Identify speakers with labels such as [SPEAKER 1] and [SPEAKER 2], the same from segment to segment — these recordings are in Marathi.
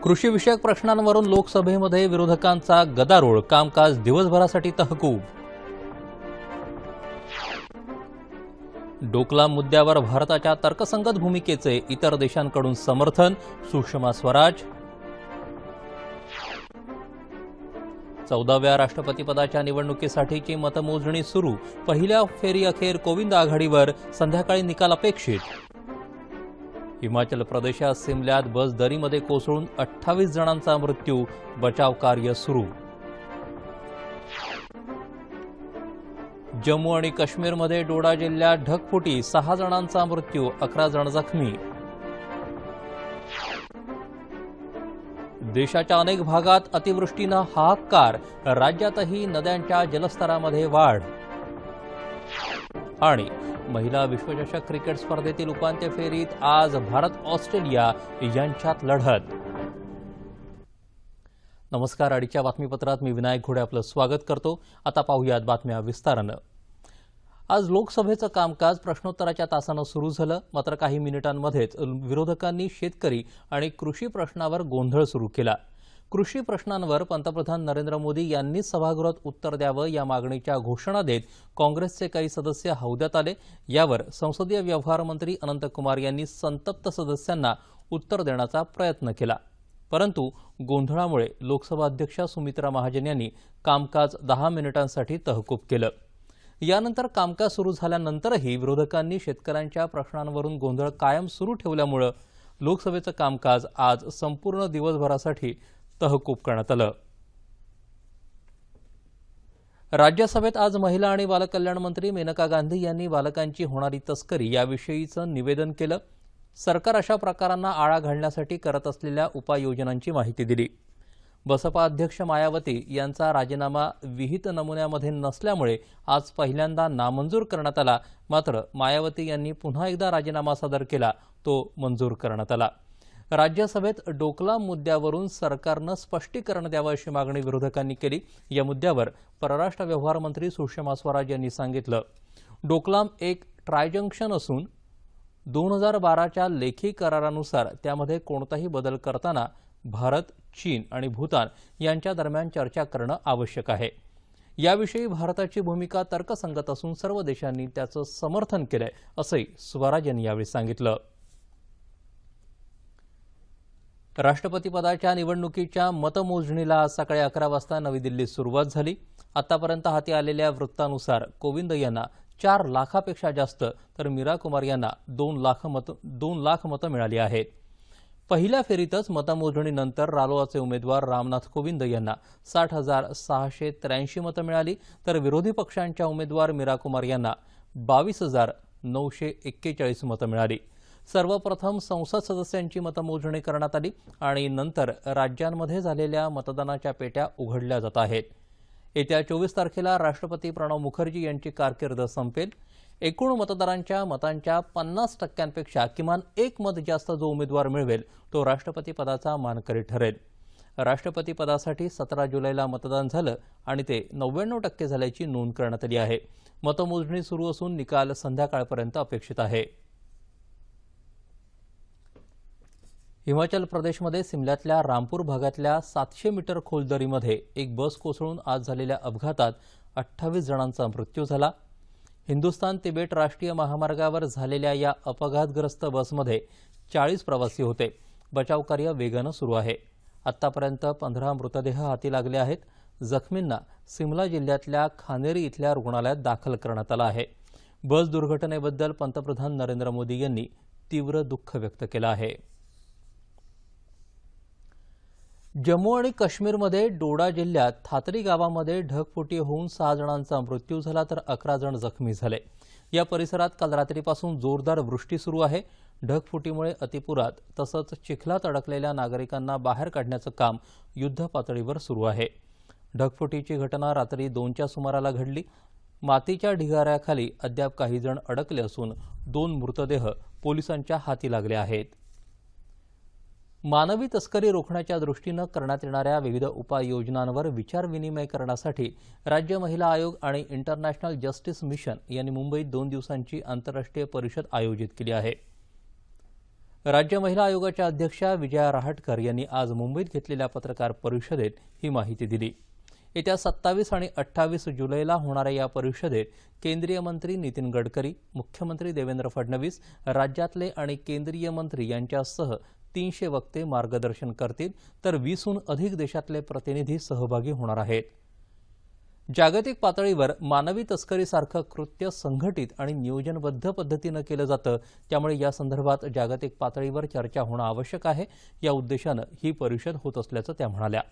[SPEAKER 1] कृषी विषयक प्रश्नांवरून लोकसभेमध्ये विरोधकांचा गदारोळ, कामकाज दिवसभरासाठी तहकूब. डोकलाम मुद्द्यावर भारताच्या तर्कसंगत भूमिकेचे इतर देशांकडून समर्थन, सुषमा स्वराज. 14व्या राष्ट्रपतीपदाच्या निवडणुकीसाठीची मतमोजणी सुरू. पहिल्या फेरीअखेर कोविंद आघाडीवर, संध्याकाळी निकाल अपेक्षित. हिमाचल प्रदेशात सिमल्यात बस दरीमध्ये कोसळून 28 जणांचा मृत्यू, बचाव कार्य सुरू. जम्मू आणि काश्मीरमध्ये डोडा जिल्ह्यात ढगफुटी, 6 जणांचा मृत्यू, 11 जण जखमी. देशाच्या अनेक भागात अतिवृष्टीनं हाहाकार, राज्यातही नद्यांच्या जलस्तरामध्ये वाढ. आणि महिला विश्वचषक क्रिकेट स्पर्धेतील उपांत्य फेरीत आज भारत ऑस्ट्रेलिया यांच्यात लढत. नमस्कार. आजच्या बातमीपत्रात मी विनायक घोडे आपलं स्वागत करतो. आता पाहूयात बातम्या विस्तारानं. आज लोकसभेचं कामकाज प्रश्नोत्तराच्या तासानं सुरू झालं. मात्र काही मिनिटांमध्येच विरोधकांनी शेतकरी आणि कृषी प्रश्नावर गोंधळ सुरू केला. कृषी प्रश्नांवर पंतप्रधान नरेंद्र मोदी यांनी सभागृहात उत्तर द्यावं या मागणीच्या घोषणा देत काँग्रेसचे काही सदस्य हौद्यात आले. यावर संसदीय व्यवहार मंत्री अनंत कुमार यांनी संतप्त सदस्यांना उत्तर देण्याचा प्रयत्न केला. परंतु गोंधळामुळे लोकसभा अध्यक्षा सुमित्रा महाजन यांनी कामकाज 10 मिनिटांसाठी तहकूब केलं. यानंतर कामकाज सुरू झाल्यानंतरही विरोधकांनी शेतकऱ्यांच्या प्रश्नांवरून गोंधळ कायम सुरू ठेवल्यामुळे लोकसभेचं कामकाज आज संपूर्ण दिवसभरासाठी तहकूब करण्यात आलं. राज्यसभेत आज महिला आणि बालकल्याण मंत्री मेनका गांधी यांनी बालकांची होणारी तस्करी याविषयीचं निवेदन केलं. सरकार अशा प्रकारांना आळा घालण्यासाठी करत असलेल्या उपाययोजनांची माहिती दिली. बसपा अध्यक्ष मायावती यांचा राजीनामा विहित नमुन्यामध्ये नसल्यामुळे आज पहिल्यांदा नामंजूर करण्यात आला. मात्र मायावती यांनी पुन्हा एकदा राजीनामा सादर केला, तो मंजूर करण्यात आला. राज्यसभेत डोकलाम मुद्द्यावरून सरकारनं स्पष्टीकरण द्यावं अशी मागणी विरोधकांनी केली. या मुद्द्यावर परराष्ट्र व्यवहार मंत्री सुषमा स्वराज यांनी सांगितलं, डोकलाम एक ट्रायजंक्शन असून 2012च्या लेखी करारानुसार त्यामध्ये कोणताही बदल करताना भारत, चीन आणि भूतान यांच्या दरम्यान चर्चा करणं आवश्यक आहे. याविषयी भारताची भूमिका तर्कसंगत असून सर्व देशांनी त्याचं समर्थन केलंय असंही स्वराज यांनी यावेळी सांगितलं. राष्ट्रपतीपदाच्या निवडणुकीच्या मतमोजणीला आज सकाळी 11 वाजता नवी दिल्लीत सुरुवात झाली. आतापर्यंत हाती आलेल्या वृत्तानुसार कोविंद यांना 4 लाखापेक्षा जास्त तर मीरा कुमार यांना 2 लाख मतं मिळाली आहेत. पहिल्या फेरीतच मतमोजणीनंतर रालोआचे उमेदवार रामनाथ कोविंद यांना 60,683 मतं मिळाली, तर विरोधी पक्षांच्या उमेदवार मीरा कुमार यांना 22,941 मतं मिळाली. सर्वप्रथम संसद सदस्यांची मतमोजणी करण्यात आली आणि नंतर राज्यांमध्ये झालेल्या मतदानाच्या पेट्या उघडल्या जात आहेत. येत्या 24 तारखेला राष्ट्रपती प्रणव मुखर्जी यांची कारकीर्द संपेल. एकूण मतदारांच्या मतांच्या 50% किमान एक मत जास्त जो उमेदवार मिळवेल तो राष्ट्रपती पदाचा मानकरी ठरेल. राष्ट्रपती पदासाठी 17 जुलैला मतदान झालं आणि ते 99% झाल्याची नोंद करण्यात आली आहे. मतमोजणी सुरू असून निकाल संध्याकाळपर्यंत अपेक्षित आहे. हिमाचल प्रदेशमध्ये सिमल्यातल्या रामपूर भागातल्या 700 मीटर खोल दरीमध्ये एक बस कोसळून आज झालेल्या अपघातात 28 जणांचा मृत्यू झाला. हिंदुस्थान तिबेट राष्ट्रीय महामार्गावर झालेल्या या अपघातग्रस्त बसमध्ये 40 प्रवासी होते. बचाव कार्य वेगानं सुरू आहे. आतापर्यंत 15 मृतदेह हाती लागले आहेत. जखमींना सिमला जिल्ह्यातल्या खानेरी इथल्या रुग्णालयात दाखल करण्यात आलं आहे. बस दुर्घटनेबद्दल पंतप्रधान नरेंद्र मोदी यांनी तीव्र दुःख व्यक्त केलं आहे. जम्मू आणि काश्मीरमध्ये डोडा जिल्ह्यात थातरी गावामध्ये ढगफुटी होऊन 6 जणांचा मृत्यू झाला तर 11 जण जखमी झाले. या परिसरात काल रात्रीपासून जोरदार वृष्टी सुरू आहे. ढगफुटीमुळे अतिपुरात तसंच चिखलात अडकलेल्या नागरिकांना बाहेर काढण्याचं काम युद्धपातळीवर सुरू आहे. ढगफुटीची घटना रात्री 2च्या सुमाराला घडली. मातीच्या ढिगाऱ्याखाली अद्याप काही जण अडकले असून 2 मृतदेह पोलिसांच्या हाती लागले आहेत. मानवी तस्करी रोखण्याच्या दृष्टीनं करण्यात येणाऱ्या विविध उपाययोजनांवर विचारविनिमय करण्यासाठी राज्य महिला आयोग आणि इंटरनॅशनल जस्टिस मिशन यांनी मुंबईत 2 दिवसांची आंतरराष्ट्रीय परिषद आयोजित केली आहे. राज्य महिला आयोगाच्या अध्यक्षा विजया रहाटकर यांनी आज मुंबईत घेतलेल्या पत्रकार परिषदेत ही माहिती दिली। येत्या 27 आणि 28 जुलैला होणाऱ्या या परिषदेत केंद्रीय मंत्री नितीन गडकरी, मुख्यमंत्री देवेंद्र फडणवीस, राज्यातले आणि केंद्रीय मंत्री यांच्यासह 300 वक्ते मार्गदर्शन करतील, तर 20हून अधिक देशातले प्रतिनिधी सहभागी होणार आहेत। जागतिक पातळीवर मानवी तस्करीसारखं कृत्य संघटित आणि नियोजनबद्ध पद्धतीनं केलं जातं, त्यामुळे या संदर्भात जागतिक पातळीवर चर्चा होणं आवश्यक आहे। या उद्देशानं ही परिषद होत असल्याचं त्या म्हणाल्या।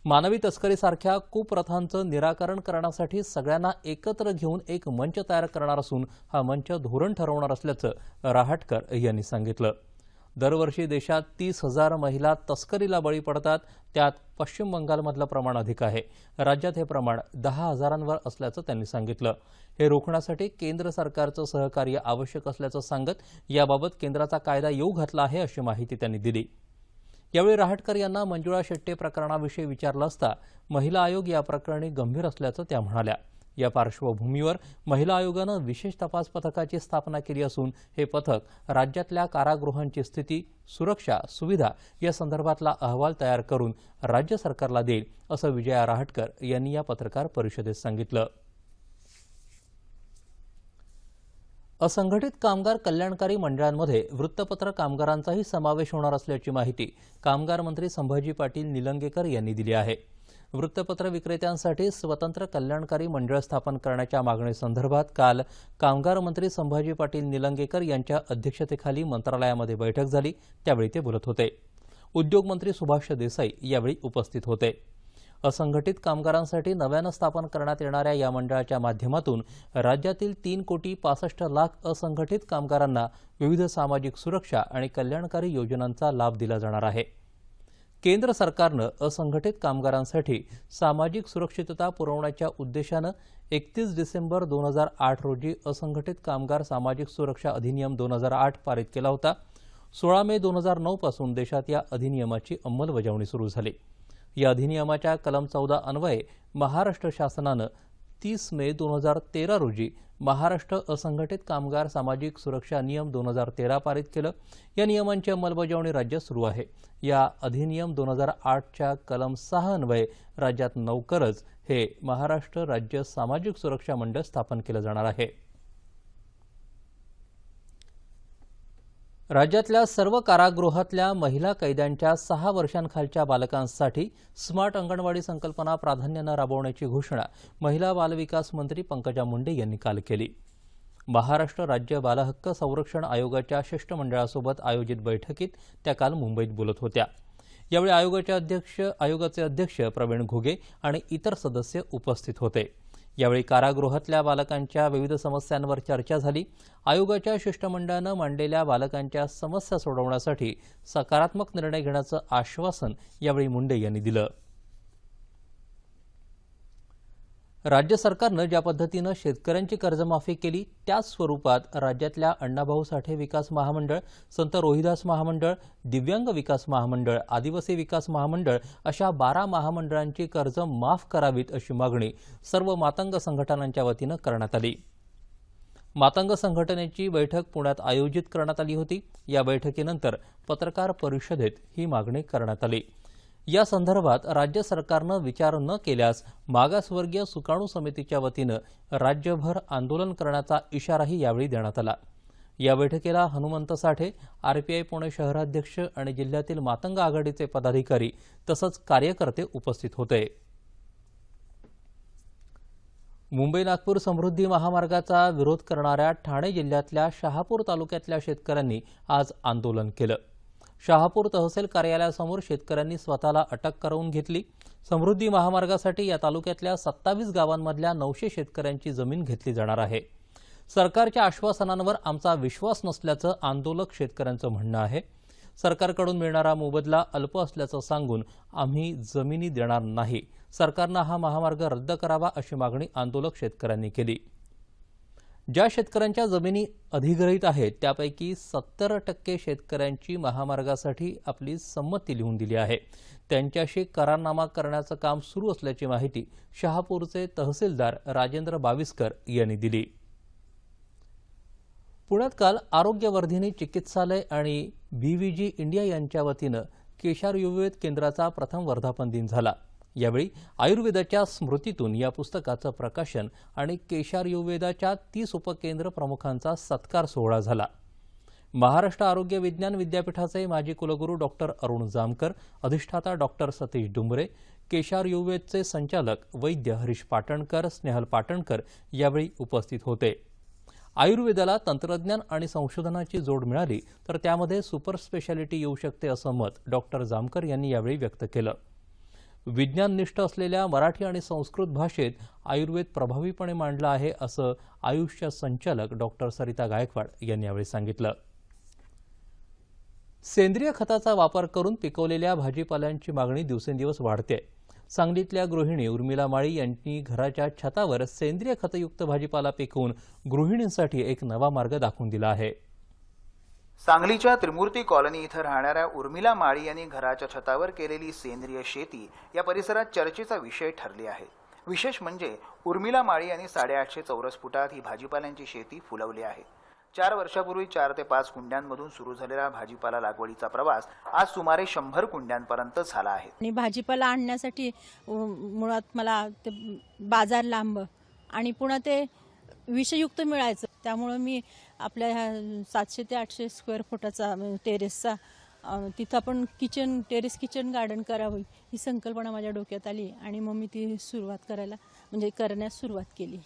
[SPEAKER 1] मानवी तस्करीसारख्या कुप्रथांचं निराकरण करण्यासाठी सगळ्यांना एकत्र घेऊन एक मंच तयार करणार असून हा मंच धोरण ठरवणार असल्याचं रहाटकर यांनी सांगितलं। दरवर्षी देशात 30,000 महिला तस्करीला बळी पडतात, त्यात पश्चिम बंगालमधलं प्रमाण अधिक आहे। राज्यात हे प्रमाण 10,000वर असल्याचं त्यांनी सांगितलं। हे रोखण्यासाठी केंद्र सरकारचं सहकार्य आवश्यक असल्याचं सांगत याबाबत केंद्राचा कायदा येऊ घातला आहे, अशी माहिती त्यांनी दिली। यावेळी रहाटकर यांना मंजुळा शेट्टे प्रकरणाविषयी विचारलं असता महिला आयोग या प्रकरणी गंभीर असल्याचं त्या म्हणाल्या। या पार्श्वभूमीवर महिला आयोगानं विशेष तपास पथकाची स्थापना केली असून हे पथक राज्यातल्या कारागृहांची स्थिती, सुरक्षा, सुविधा या संदर्भातला अहवाल तयार करून राज्य सरकारला देईल, असं विजया रहाटकर यांनी या पत्रकार परिषदेत सांगितलं। असंघटित कामगार कल्याणकारी मंडळांमध्ये वृत्तपत्र कामगारांचाही समावेश होणार असल्याची माहिती कामगार मंत्री संभाजी पाटील निलंगेकर यांनी दिली आहे। वृत्तपत्र विक्रेत्यांसाठी स्वतंत्र कल्याणकारी मंडळ स्थापन करण्याच्या मागणीसंदर्भात काल कामगार मंत्री संभाजी पाटील निलंगेकर यांच्या अध्यक्षतेखाली मंत्रालयामध्ये बैठक झाली, त्यावेळी ते बोलत होते। उद्योग मंत्री सुभाष देसाई यावेळी उपस्थित होते। असंघटित कामगारांसाठी नव्यानं स्थापन करण्यात येणाऱ्या या मंडळाच्या माध्यमातून राज्यातील 3,65,00,000 असंघटित कामगारांना विविध सामाजिक सुरक्षा आणि कल्याणकारी योजनांचा लाभ दिला जाणार आहे। केंद्र सरकारनं असंघटित कामगारांसाठी सामाजिक सुरक्षितता पुरवण्याच्या उद्देशानं 31 डिसेंबर 2008 रोजी असंघटित कामगार सामाजिक सुरक्षा अधिनियम 2008 पारित केला होता। 16 मे 2009 पासून देशात या अधिनियमाची अंमलबजावणी सुरू झाली। या अधिनियमाच्या कलम 14 अन्वये महाराष्ट्र शासनानं 30 मे 2013 रोजी महाराष्ट्र असंघटित कामगार सामाजिक सुरक्षा नियम 2013 पारित केलं। या नियमांची अंमलबजावणी राज्यात सुरू आहे। या अधिनियम 2008च्या कलम 6 अन्वये राज्यात लवकरच हे महाराष्ट्र राज्य सामाजिक सुरक्षा मंडळ स्थापन केलं जाणार आहे। राज्यातल्या सर्व कारागृहातल्या महिला कैद्यांच्या 6 वर्षांखालच्या बालकांसाठी स्मार्ट अंगणवाडी संकल्पना प्राधान्यानं राबवण्याची घोषणा महिला बालविकास मंत्री पंकजा मुंडे यांनी काल केली। महाराष्ट्र राज्य बालहक्क संरक्षण आयोगाच्या शिष्टमंडळासोबत आयोजित बैठकीत त्या काल मुंबईत बोलत होत्या। यावेळी आयोगाचे अध्यक्ष प्रवीण घुगे आणि इतर सदस्य उपस्थित होते। यावेळी कारागृहातल्या बालकांच्या विविध समस्यांवर चर्चा झाली। आयोगाच्या शिष्टमंडळानं मांडलेल्या बालकांच्या समस्या सोडवण्यासाठी सकारात्मक निर्णय घेण्याचं आश्वासन यावेळी मुंडे यांनी दिलं। राज्य सरकारनं ज्या पद्धतीनं शेतकऱ्यांची कर्जमाफी केली त्याच स्वरूपात राज्यातल्या अण्णाभाऊ साठे विकास महामंडळ, संत रोहिदास महामंडळ, दिव्यांग विकास महामंडळ, आदिवासी विकास महामंडळ अशा 12 महामंडळांची कर्ज माफ करावीत अशी मागणी सर्व मातंग संघटनांच्या वतीनं करण्यात आली। मातंग संघटनेची बैठक पुण्यात आयोजित करण्यात आली होती। या बैठकीनंतर पत्रकार परिषदेत ही मागणी करण्यात आली। या संदर्भात राज्य सरकारनं विचार न केल्यास मागासवर्गीय सुकाणू समितीच्या वतीनं राज्यभर आंदोलन करण्याचा इशाराही यावेळी देण्यात आला। या बैठकीला हनुमंत साठे, आरपीआय पुणे शहराध्यक्ष आणि जिल्ह्यातील मातंग आघाडीचे पदाधिकारी तसंच कार्यकर्ते उपस्थित होते। मुंबई-नागपूर समृद्धी महामार्गाचा विरोध करणाऱ्या ठाणे जिल्ह्यातल्या शहापूर तालुक्यातल्या शेतकऱ्यांनी आज आंदोलन केलं। शहापूर तहसील कार्यालयासमोर शेतकऱ्यांनी स्वतःला अटक करवून घेतली। समृद्धी महामार्गासाठी या तालुक्यातल्या 27 गावांमधल्या 900 शेतकऱ्यांची जमीन घेतली जाणार आहे। सरकारच्या आश्वासनांवर आमचा विश्वास नसल्याचं आंदोलक शेतकऱ्यांचं म्हणणं आहे। सरकारकडून मिळणारा मोबदला अल्प असल्याचं सांगून आम्ही जमिनी देणार नाही, सरकारनं हा महामार्ग रद्द करावा अशी मागणी आंदोलक शेतकऱ्यांनी केली। ज्या शेतकऱ्यांच्या जमिनी अधिग्रहित आहेत त्यापैकी 70% शेतकऱ्यांची महामार्गासाठी आपली संमती लिहून दिली आहे। त्यांच्याशी करारनामा करण्याचं काम सुरू असल्याची माहिती शहापूरचे तहसीलदार राजेंद्र बाविस्कर यांनी दिली। पुण्यात काल आरोग्यवर्धिनी चिकित्सालय आणि बीव्हीजी इंडिया यांच्या वतीनं केशार आयुर्वेद केंद्राचा प्रथम वर्धापन दिन झाला। यावेळी आयुर्वेदाच्या स्मृतीतून या पुस्तकाचं प्रकाशन आणि केशार आयुर्वेदाच्या 30 उपकेंद्र प्रमुखांचा सत्कार सोहळा झाला। महाराष्ट्र आरोग्य विज्ञान विद्यापीठाचे माजी कुलगुरू डॉक्टर अरुण जामकर, अधिष्ठाता डॉक्टर सतीश डुंबरे, केशार आयुर्वेदचे संचालक वैद्य हरीश पाटणकर, स्नेहल पाटणकर यावेळी उपस्थित होते। आयुर्वेदाला तंत्रज्ञान आणि संशोधनाची जोड मिळाली तर त्यामध्ये सुपर स्पेशालिटी येऊ शकते असं मत डॉक्टर जामकर यांनी यावेळी व्यक्त केलं। विज्ञाननिष्ठ असलेल्या मराठी आणि संस्कृत भाषेत आयुर्वेद प्रभावीपणे मांडला आहे असं आयुष्य संचालक डॉक्टर सरिता गायकवाड यांनी यावेळी सांगितलं। सेंद्रिय खताचा वापर करून पिकवलेल्या भाजीपाल्यांची मागणी दिवसेंदिवस वाढते। सांगलीतल्या गृहिणी उर्मिला माळी यांनी घराच्या छतावर सेंद्रिय खतयुक्त भाजीपाला पिकवून गृहिणींसाठी एक नवा मार्ग दाखवून दिला आहे।
[SPEAKER 2] सांगलीच्या त्रिमूर्ती कॉलनी इथं राहणाऱ्या उर्मिला माळी यांनी घराच्या छतावर केलेली सेंद्रिय शेती या परिसरात चर्चेचा विषय ठरली आहे। विशेष म्हणजे उर्मिला माळी यांनी 850 चौरस फुटात ही भाजीपाल्यांची शेती फुलवली आहे। 4 वर्षापूर्वी 4 ते 5 कुंड्यांमधून सुरू झालेला भाजीपाला लागवडीचा प्रवास आज सुमारे 100 कुंड्यांपर्यंत झाला आहे।
[SPEAKER 3] आणि भाजीपाला आणण्यासाठी मुळात मला ते बाजार लांब आणि पुन्हा ते विषयुक्त मिळायचं, त्यामुळे मी आपल्या 700 ते 800 स्क्वेअर फुटाचा टेरेसचा तिथं आपण टेरेस किचन गार्डन करावं ही संकल्पना माझ्या डोक्यात आली आणि मग मी ती करण्यास सुरुवात केली।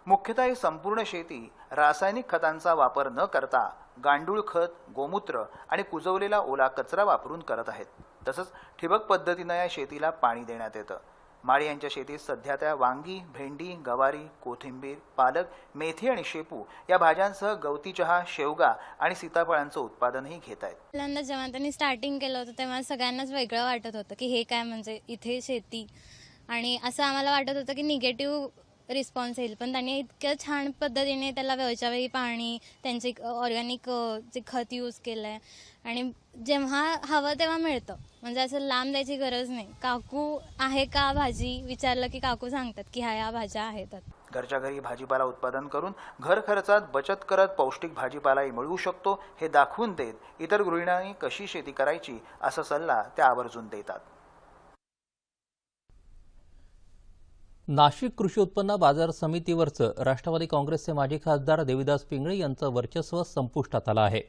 [SPEAKER 2] मुख्यतः ही संपूर्ण शेती रासायनिक खतांचा वापर न करता गांडूळ खत, गोमूत्र आणि कुजवलेला ओला कचरा वापरून करत आहेत। तसंच ठिबक पद्धतीने या शेतीला पाणी देण्यात येतं। माळी यांच्या शेतीत सध्या त्या वांगी, भेंडी, गवारी, कोथिंबीर, पालक, मेथी आणि शेपू या भाज्यांसह गवती चहा, शेवगा आणि सीताफळांचं उत्पादनही घेत आहेत।
[SPEAKER 4] पहिल्यांदा जेव्हा त्यांनी स्टार्टिंग केलं होतं तेव्हा सगळ्यांनाच वेगळं वाटत होतं की हे काय म्हणजे इथे शेती, आणि असं आम्हाला वाटत होतं की निगेटिव्ह रिस्पॉन्स येईल, पण त्यांनी इतक्या छान पद्धतीने त्याला वेळच्या वेळी पाणी, त्यांचे ऑर्गॅनिक जे खत यूज केलं आहे आणि जेव्हा हवं तेव्हा मिळतं, म्हणजे असं लांब जायची गरज नाही। काकू आहे का भाजी विचारलं की काकू सांगतात की ह्या भाज्या आहेत।
[SPEAKER 2] घरच्या घरी भाजीपाला उत्पादन करून घर खर्चात बचत करत पौष्टिक भाजीपालाही मिळवू शकतो हे दाखवून देत इतर गृहिणींनी कशी शेती करायची असा सल्ला त्या आवर्जून देतात।
[SPEAKER 1] नाशिक कृषी उत्पन्न बाजार समितीवरचं राष्ट्रवादी काँग्रेसचे माजी खासदार देविदास पिंगळे यांचं वर्चस्व संपुष्टात आलं आहे।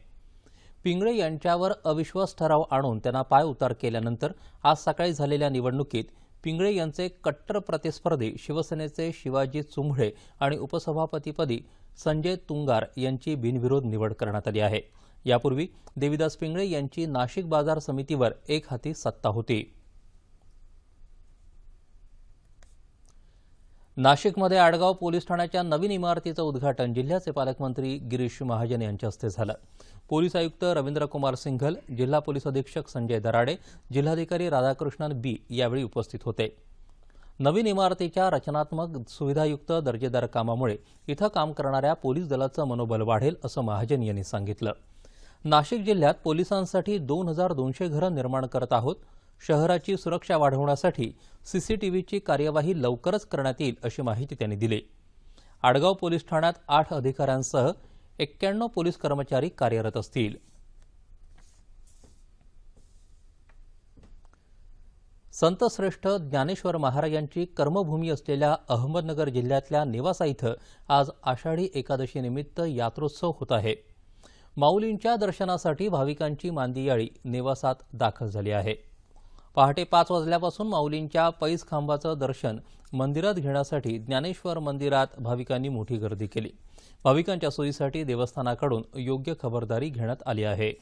[SPEAKER 1] पिंगळे यांच्यावर अविश्वास ठराव आणून त्यांना पायउतार केल्यानंतर आज सकाळी झालेल्या निवडणुकीत पिंगळे यांचे कट्टर प्रतिस्पर्धी शिवसेनेचे शिवाजी चुंभळे आणि उपसभापतीपदी संजय तुंगार यांची बिनविरोध निवड करण्यात आली आहे। यापूर्वी देविदास पिंगळे यांची नाशिक बाजार समितीवर एकहाती सत्ता होती। नाशिकमध्ये आडगाव पोलीस ठाण्याच्या नवीन इमारतीचं उद्घाटन जिल्ह्याचे पालकमंत्री गिरीश महाजन यांच्या हस्ते झालं। पोलीस आयुक्त रवींद्र कुमार सिंघल, जिल्हा पोलीस अधीक्षक संजय दराडे, जिल्हाधिकारी राधाकृष्णन बी यावेळी उपस्थित होते। नवीन इमारतीच्या रचनात्मक सुविधायुक्त दर्जेदार कामामुळे इथं काम करणाऱ्या पोलीस दलाचं मनोबल वाढेल असं महाजन यांनी सांगितलं। नाशिक जिल्ह्यात पोलिसांसाठी 2200 घरं निर्माण करत आहोत। शहराची सुरक्षा वाढवण्यासाठी सीसीटीव्हीची कार्यवाही लवकरच करण्यात येईल अशी माहिती त्यांनी दिली। आडगाव पोलीस ठाण्यात 8 अधिकाऱ्यांसह 91 पोलीस कर्मचारी कार्यरत असतील। संत श्रेष्ठ ज्ञानेश्वर महाराजांची कर्मभूमी असलेल्या अहमदनगर जिल्ह्यातल्या नेवासा इथं आज आषाढी एकादशीनिमित्त यात्रोत्सव होत आहे। माऊलींच्या दर्शनासाठी भाविकांची मांदियाळी नेवासात दाखल झाली आहे। पहाटे 5 वाजल्यापासून माऊलींच्या पैज खांबाचं दर्शन मंदिरात घेण्यासाठी ज्ञानेश्वर मंदिरात भाविकांनी मोठी गर्दी केली। भाविकांच्या सोयीसाठी देवस्थानाकडून योग्य खबरदारी घेण्यात आली आहे।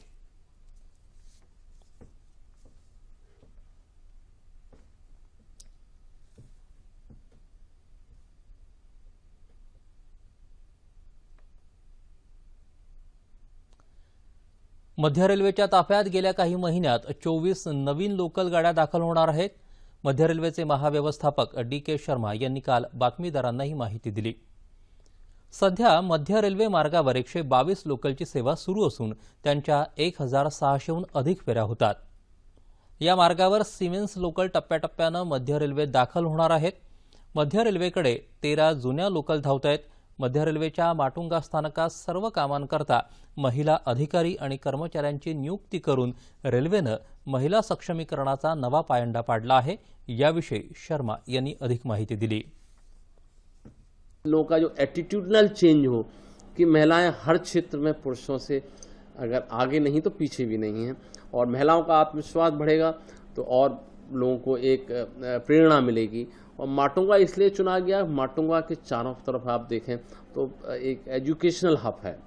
[SPEAKER 1] मध्य रेल्वेच्या ताफ्यात गेल्या काही महिन्यात 24 नवीन लोकल गाड्या दाखल होणार आहेत। मध्य रेल्वेचे महाव्यवस्थापक डी.के. शर्मा यांनी काल बातमीदारांना ही माहिती दिली। सध्या मध्य रेल्वे मार्गावर 122 लोकलची सेवा सुरू असून त्यांच्या 1600हून अधिक फेऱ्या होतात। या मार्गावर सिमेन्स लोकल टप्प्याटप्प्यानं मध्य रेल्वेत दाखल होणार आहेत। मध्य रेल्वेकडे 13 जुन्या लोकल धावत आहेत। मध्य रेल्वेच्या माटुंगा स्थानकात सर्व कामांकरता महिला अधिकारी आणि कर्मचाऱ्यांची नियुक्ती करून रेल्वेनं महिला सक्षमीकरणाचा नवा पायंडा पाडला आहे। याविषयी शर्मा यांनी अधिक माहिती दिली।
[SPEAKER 5] लोगों का जो एटीट्यूडनल चेंज हो कि महिलाएं हर क्षेत्र में पुरुषों से अगर आगे नहीं तो पीछे भी नहीं हैं, और महिलाओं का आत्मविश्वास बढ़ेगा तो और लोगों को एक प्रेरणा मिलेगी। और माटुंगा इसलिए चुना गया, माटुंगा के चारों तरफ आप देखें तो एक एजुकेशनल हब है,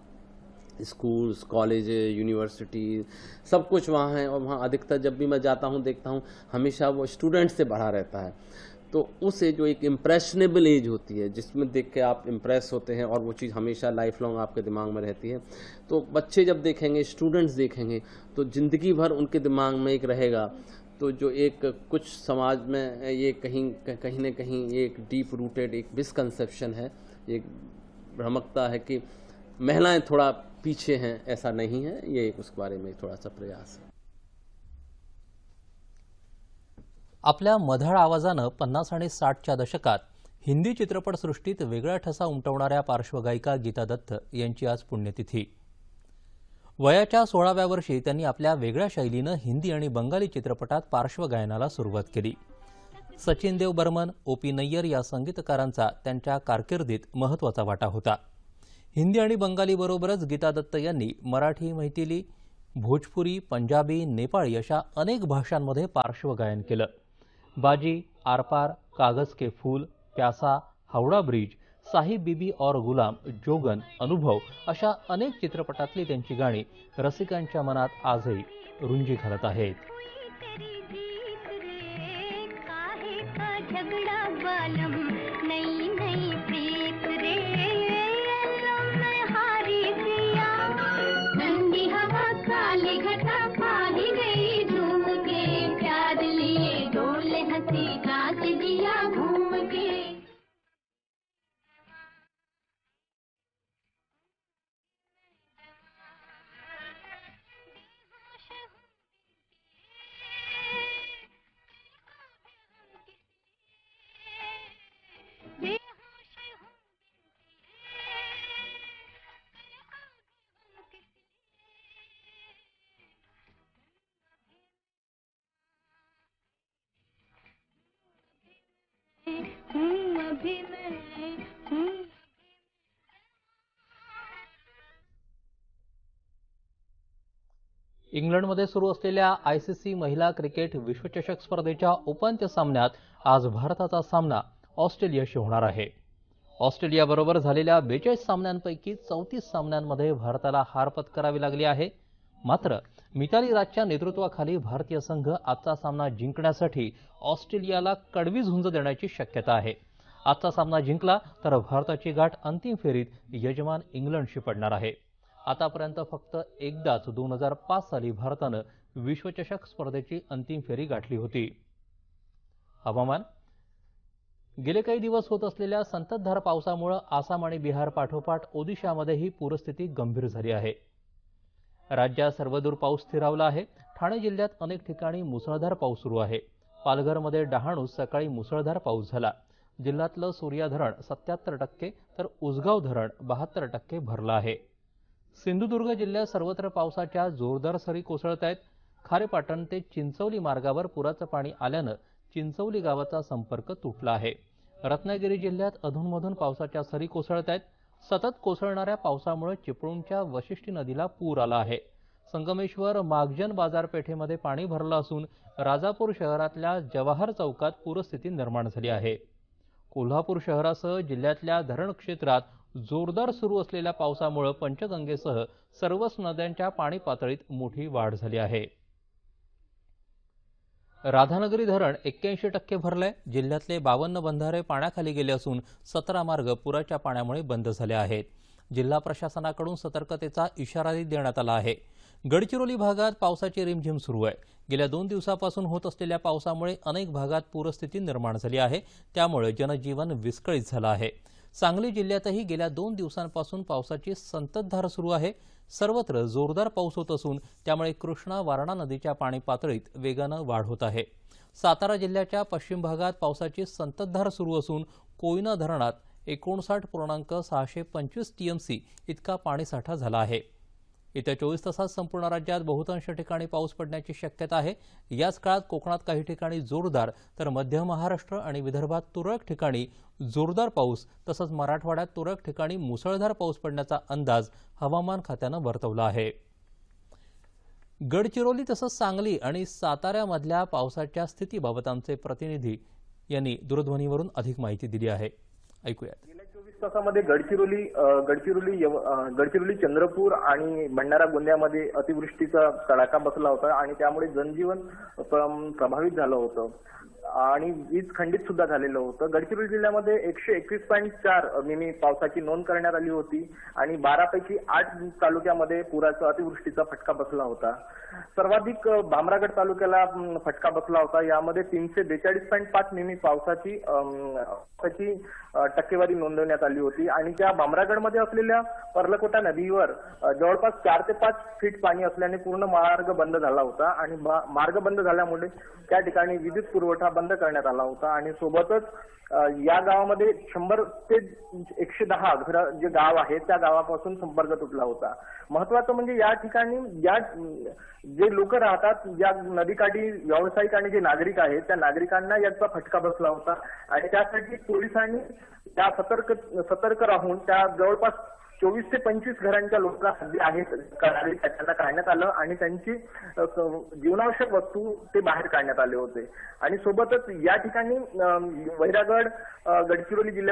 [SPEAKER 5] स्कूल्स, कॉलेज, यूनिवर्सिटी सब कुछ वहाँ है, और वहाँ अधिकतर जब भी मैं जाता हूँ देखता हूँ हमेशा वो स्टूडेंट से भरा रहता है। तो उसे जो एक इम्प्रेशनेबल एज होती है जिसमें देख के आप इम्प्रेस होते हैं और वो चीज़ हमेशा लाइफ लॉन्ग आपके दिमाग में रहती है। तो बच्चे जब देखेंगे, स्टूडेंट्स देखेंगे तो ज़िंदगी भर उनके दिमाग में एक रहेगा। तो जो एक कुछ समाज में ये कहीं न कहीं एक डीप रूटेड एक मिसकंसेप्शन है, एक भ्रमकता है कि महिलाएं थोड़ा पीछे हैं, ऐसा नहीं है। ये एक उसके बारे में थोड़ा सा प्रयास है।
[SPEAKER 1] आपल्या मधाळ आवाजानं 50 आणि 60च्या दशकात हिंदी चित्रपटसृष्टीत वेगळा ठसा उमटवणाऱ्या पार्श्वगायिका गीता दत्त यांची आज पुण्यतिथी। वयाच्या 16व्या वर्षी त्यांनी आपल्या वेगळ्या शैलीनं हिंदी आणि बंगाली चित्रपटात पार्श्वगायनाला सुरुवात केली। सचिन देव बर्मन, ओपी नय्यर या संगीतकारांचा त्यांच्या कारकिर्दीत महत्त्वाचा वाटा होता। हिंदी आणि बंगालीबरोबरच गीता दत्त यांनी मराठी, मैथिली, भोजपुरी, पंजाबी, नेपाळी अशा अनेक भाषांमध्ये पार्श्वगायन केलं। बाजी, आरपार, कागज के फूल, प्यासा, हावड़ा ब्रिज, साहिब बीबी और गुलाम, जोगन, अनुभव अशा अनेक चित्रपटातली त्यांची गाणी रसिकांच्या मनात आजही रुंजी घालत आहेत। इंग्लंडमध्ये सुरू असलेल्या आयसीसी महिला क्रिकेट विश्वचषक स्पर्धेच्या उपांत्य सामन्यात आज भारताचा सामना ऑस्ट्रेलियाशी होणार आहे। ऑस्ट्रेलियाबरोबर झालेल्या 42 सामन्यांपैकी 34 सामन्यांमध्ये भारताला हार पत्करावी लागली आहे। मात्र मिताली राजच्या नेतृत्वाखाली भारतीय संघ आजचा सामना जिंकण्यासाठी ऑस्ट्रेलियाला कडवी झुंज देण्याची शक्यता आहे। आजचा सामना जिंकला तर भारताची गाठ अंतिम फेरीत यजमान इंग्लंडशी पडणार आहे। आतापर्यंत फक्त एकदाच 2005 साली भारतानं विश्वचषक स्पर्धेची अंतिम फेरी गाठली होती। हवामान। गेले काही दिवस होत असलेल्या संततधार पावसामुळे आसाम आणि बिहार पाठोपाठ ओदिशामध्येही पूरस्थिती गंभीर झाली आहे। राज्यात सर्वदूर पाऊस स्थिरावला आहे। ठाणे जिल्ह्यात अनेक ठिकाणी मुसळधार पाऊस सुरू आहे। पालघरमध्ये डहाणूत सकाळी मुसळधार पाऊस झाला। जिल्ह्यातलं सूर्या धरण 77% तर उसगाव धरण 72% भरलं आहे। सिंधुदुर्ग जिल्ह्यात सर्वत्र पावसाच्या जोरदार सरी कोसळत आहेत। खारेपाटण ते चिंचवली मार्गावर पुराचं पाणी आल्यानं चिंचवली गावाचा संपर्क तुटला आहे। रत्नागिरी जिल्ह्यात अधूनमधून पावसाच्या सरी कोसळत आहेत। सतत कोसळणाऱ्या पावसामुळे चिपळूणच्या वशिष्ठी नदीला पूर आला आहे। संगमेश्वर मागजन बाजारपेठेमध्ये पाणी भरलं असून राजापूर शहरातल्या जवाहर चौकात पूरस्थिती निर्माण झाली आहे। कोल्हापूर शहरासह जिल्ह्यातल्या धरण क्षेत्रात जोरदार सुरू असलेल्या पावसामुळे पंचगंगेसह सर्वच नद्यांच्या पाणी पातळीत मोठी वाढ झाली आहे। राधानगरी धरण 81% भरलंय। जिल्ह्यातले 52 बंधारे पाण्याखाली गेले असून 17 मार्ग पुराच्या पाण्यामुळे बंद झाले आहेत। जिल्हा प्रशासनाकडून सतर्कतेचा इशाराही देण्यात आला आहे। गडचिरोली भागात पावसाची रिमझिम सुरू आहे। गेल्या 2 दिवसापासून होत असलेल्या पावसामुळे अनेक भागात पूरस्थिती निर्माण झाली आहे। त्यामुळे जनजीवन विस्कळीत झालं आहे। सांगली जिल्ह्यातही गेल्या 2 दिवसांपासून पावसाची संततधार सुरू आहे। सर्वत्र जोरदार पाऊस होत असून त्यामुळे कृष्णा वारणा नदीच्या पाणी पातळीत वेगानं वाढ होत आहे। सातारा जिल्ह्याच्या पश्चिम भागात पावसाची संततधार सुरू असून कोयना धरणात 59.625 TMC इतका पाणीसाठा झाला आहे. येत्या 24 तासात संपूर्ण राज्यात बहुतांश ठिकाणी पाऊस पडण्याची शक्यता आहे. याच काळात कोकणात काही ठिकाणी जोरदार तर मध्य महाराष्ट्र आणि विदर्भात तुरळक ठिकाणी जोरदार पाऊस तसंच मराठवाड्यात तुरळक ठिकाणी मुसळधार पाऊस पडण्याचा अंदाज हवामान खात्यानं वर्तवला आहे. गडचिरोली तसंच सांगली आणि साताऱ्यामधल्या पावसाच्या स्थितीबाबत आमचे प्रतिनिधी यांनी दूरध्वनीवरून अधिक माहिती दिली आहे. ऐकूयात.
[SPEAKER 6] गेल्या 24 तासामध्ये गडचिरोली, चंद्रपूर आणि भंडारा गोंदियामध्ये अतिवृष्टीचा तडाखा बसला होता आणि त्यामुळे जनजीवन प्रभावित झालं होतं आणि वीज खंडित सुद्धा झालेलं होतं. गडचिरोली जिल्ह्यामध्ये 121.4 मिमी पावसाची नोंद करण्यात आली होती आणि 12 पैकी 8 तालुक्यामध्ये पुराचा अतिवृष्टीचा फटका बसला होता. सर्वाधिक भामरागड तालुक्याला फटका बसला होता. यामध्ये 342.5 मिमी पावसाची टक्केवारी नोंदवण्यात आली होती आणि त्या भामरागडमध्ये असलेल्या पर्लकोटा नदीवर जवळपास 4 ते 5 फीट पाणी असल्याने पूर्ण मार्ग बंद झाला होता आणि मार्ग बंद झाल्यामुळे त्या ठिकाणी विद्युत पुरवठा बंद करण्यात आला होता आणि सोबतच या गावामध्ये 100 ते 110 जे गाव आहे त्या गावापासून संपर्क तुटला होता. महत्वाचं म्हणजे या ठिकाणी जे लोक राहतात या नदीकाठी व्यावसायिक आणि जे नागरिक आहेत त्या नागरिकांना याचा फटका बसला होता आणि त्यासाठी पोलिसांनी त्या सतर्क राहून त्या जवळपास 24 ते 25 घरांच्या लोकांना सध्या आहेत त्यांना काढण्यात आलं आणि त्यांची जीवनावश्यक वस्तू ते बाहेर काढण्यात आले होते. आणि सोबतच या ठिकाणी वैरागड, गडचिरोली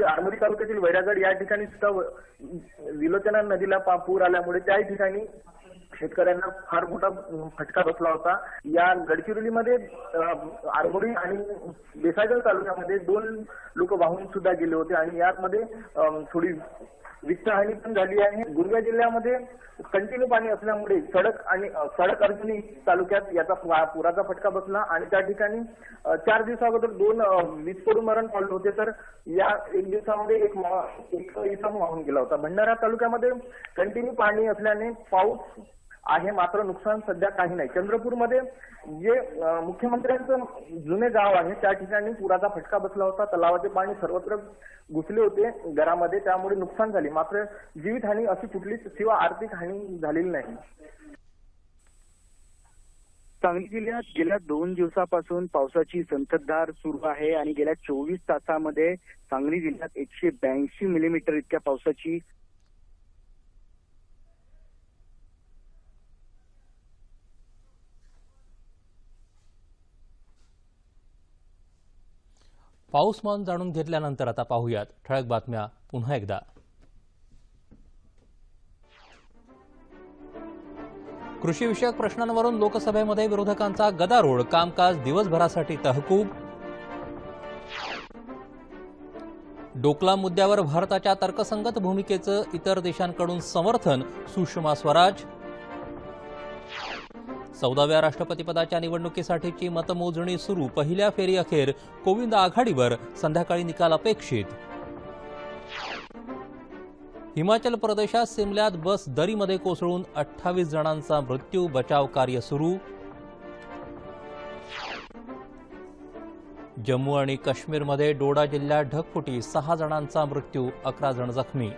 [SPEAKER 6] आरमोरी तालुक्यातील वैरागड या ठिकाणी सुद्धा विलोचना नदीला पूर आल्यामुळे त्या ठिकाणी शेतकऱ्यांना फार मोठा फटका बसला होता. या गडचिरोलीमध्ये आरमोरी आणि देसाईगंज तालुक्यामध्ये 2 लोक वाहून सुद्धा गेले होते आणि यामध्ये थोडी वित्तहानी पण झाली आहे. गोंदिया जिल्ह्यामध्ये कंटिन्यू पाणी असल्यामुळे सडक अर्जुनी तालुक्यात याचा पुराचा फटका बसला आणि त्या ठिकाणी 4 दिवसाअगोदर 2 वीज पडून मरण पावले होते तर या 1 दिवसामध्ये एक इसम वाहून गेला होता. भंडारा तालुक्यामध्ये कंटिन्यू पाणी असल्याने पाऊस आहे मात्र नुकसान सध्या काही नाही. चंद्रपूरमध्ये जे मुख्यमंत्र्यांचं जुने गाव आहे त्या ठिकाणी पुराचा फटका बसला होता. तलावाचे पाणी सर्वत्र घुसले होते घरामध्ये त्यामुळे नुकसान झाले मात्र जीवितहानी अशी कुठलीच किंवा आर्थिक हानी झालेली नाही.
[SPEAKER 7] सांगली जिल्ह्यात गेल्या 2 दिवसापासून पावसाची संततधार सुरू आहे आणि गेल्या 24 तासामध्ये सांगली जिल्ह्यात 182 मिलीमीटर इतक्या पावसाची
[SPEAKER 1] पाऊसमान जाणून घेतल्यानंतर आता पाहूयात ठळक बातम्या पुन्हा एकदा. कृषी विषयक प्रश्नांवरून लोकसभेमध्ये विरोधकांचा गदारोळ, कामकाज दिवसभरासाठी तहकूब. डोकलाम मुद्द्यावर भारताच्या तर्कसंगत भूमिकेचं इतर देशांकडून समर्थन, सुषमा स्वराज. 14व्या राष्ट्रपतीपदाच्या निवडणुकीसाठीची मतमोजणी सुरू, पहिल्या फेरीअखेर कोविंद आघाडीवर, संध्याकाळी निकाल अपेक्षित. हिमाचल प्रदेशात सिमल्यात बस दरीमध्ये कोसळून 28 जणांचा मृत्यू, बचाव कार्य सुरू. जम्मू आणि काश्मीरमध्ये डोडा जिल्ह्यात ढगफुटी, 6 जणांचा मृत्यू, 11 जण जखमी.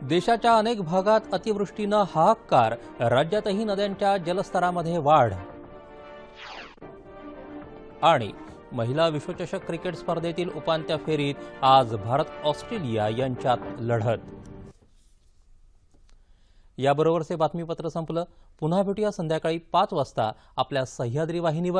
[SPEAKER 1] देशाच्या अनेक भागात अतिवृष्टीनं हाहाकार, राज्यातही नद्यांच्या जलस्तरामध्ये वाढ. आणि महिला विश्वचषक क्रिकेट स्पर्धेतील उपांत्य फेरीत आज भारत ऑस्ट्रेलिया यांच्यात लढत. याबरोबरचे बातमीपत्र संपलं. पुन्हा भेटूया संध्याकाळी 5 वाजता आपल्या सह्याद्री वाहिनीवर.